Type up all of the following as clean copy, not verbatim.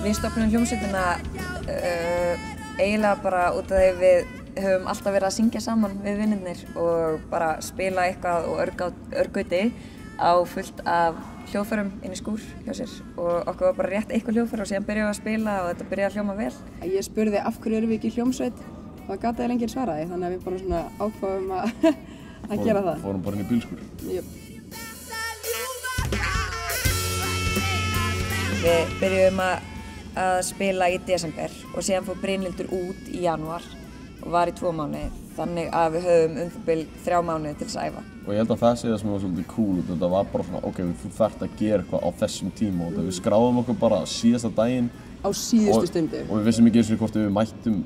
Við stofnum hljómsveitina eiginlega bara út af því við höfum alltaf verið að syngja saman við vinirnir og bara spila eitthvað og örgauti á fullt af hljóðfærum inn í skúr hjá sér og okkur var bara rétt eitthvað hljóðfæri og síðan byrjuðum við að spila og þetta byrjaði að hljóma vel. Ég spurði af hverju erum við ekki hljómsveit og það gat eiginlega enginn svaraði þannig að við bara svona ákváðum að gera það. Fórum bara inn í bílskúr. Jöp. Við byrjuðum að spila í desember og síðan fór Brynhildur út í janúar og var í 2 mánuði. Þannig að við höfum bil 3 mánuði til þess að æfa. Og ég held að það sé það sem var svolítið cool, þetta var bara svona, ok, þú þarft að gera eitthvað á þessum tíma og við skráðum okkur bara síðasta daginn. Á síðustu stundu. Og við vissum ekki eins og hvort við mættum,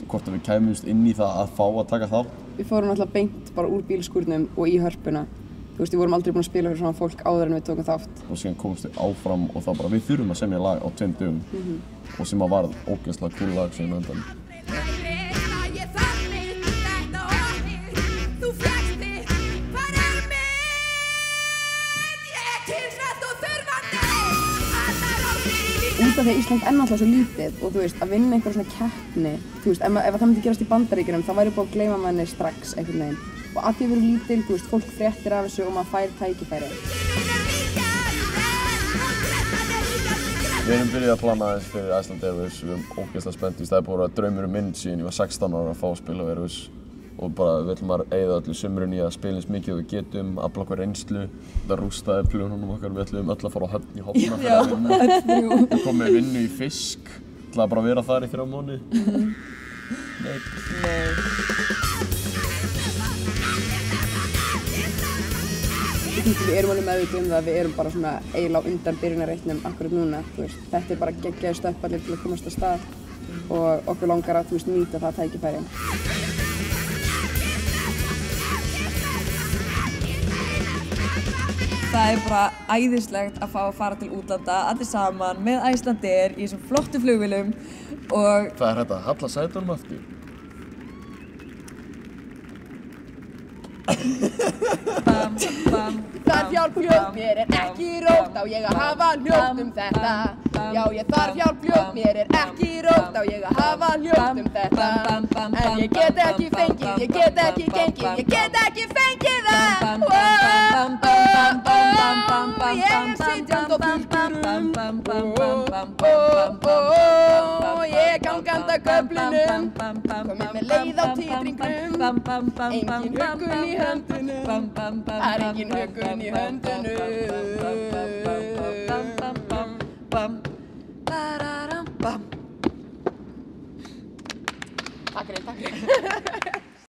hvort við kæmumst inn í það að fá að taka þátt. Við fórum alltaf beint bara úr bílskúrnum og í hörpuna. Þú veist, við vorum aldrei búin að spila fyrir svona fólk áður en við tókum þátt. Og síðan komumst við áfram og þá bara, við þurfum að semja lag á 2 dögum. Og sem að varð ógeðslega cool lag síðan á endanum. Út af því að Ísland er náttúrulega svo lítið og þú veist, að vinna einhverja svona keppni, þú veist, ef það myndi gerast í Bandaríkjunum þá væri búið að gleyma manni strax einhvern veginn. Og að því við erum lítil, þú veist, fólk fréttir af þessu og maður fær tækifæri. Við erum byrjuð að plana aðeins fyrir Iceland Airwaves, við erum ógeðslega spennt. Það er búið að draumurum minn síðan ég var 16 ára að fá að spila á Airwaves. Og bara við ætlum að eyða öllu sumrinu í að spila eins mikið og við getum, afla okkur reynslu. Það rústaði plönunum okkar, við ætlum öll að fara á Höfn í Hofnafirði að vinna. Við komum með vinnu í fisk, ætlaði bara að vera þar í 3 mánuði. Nei. Við erum alveg meðvituð það að við erum bara svona eiginlega á undan byrjunarreitnum akkurat núna. Þetta er bara geggjaður stöpparnir til að komast af stað og okkur langar að nýta það tækifæri. Það er bara æðislegt að fá að fara til útlanda allir saman með Icelandair í þessum flottu flugvélum og... Hvað er þetta? Halla sætunum aftur? Þarf hjálp fljótt, mér er ekki rótt, á ég að hafa hljótt þetta. Já, ég þarf hjálp fljótt, mér er ekki rótt, á ég að hafa hljótt þetta. En ég get ekki fengið, ég get ekki gengið, ég get ekki fengið það. Ég er sitjandi á bílskurum, ég er gangandi að köflunum, komið með leið á titringnum, engin huggun í höndunum, það er engin huggun í höndunum. Takk fyrir.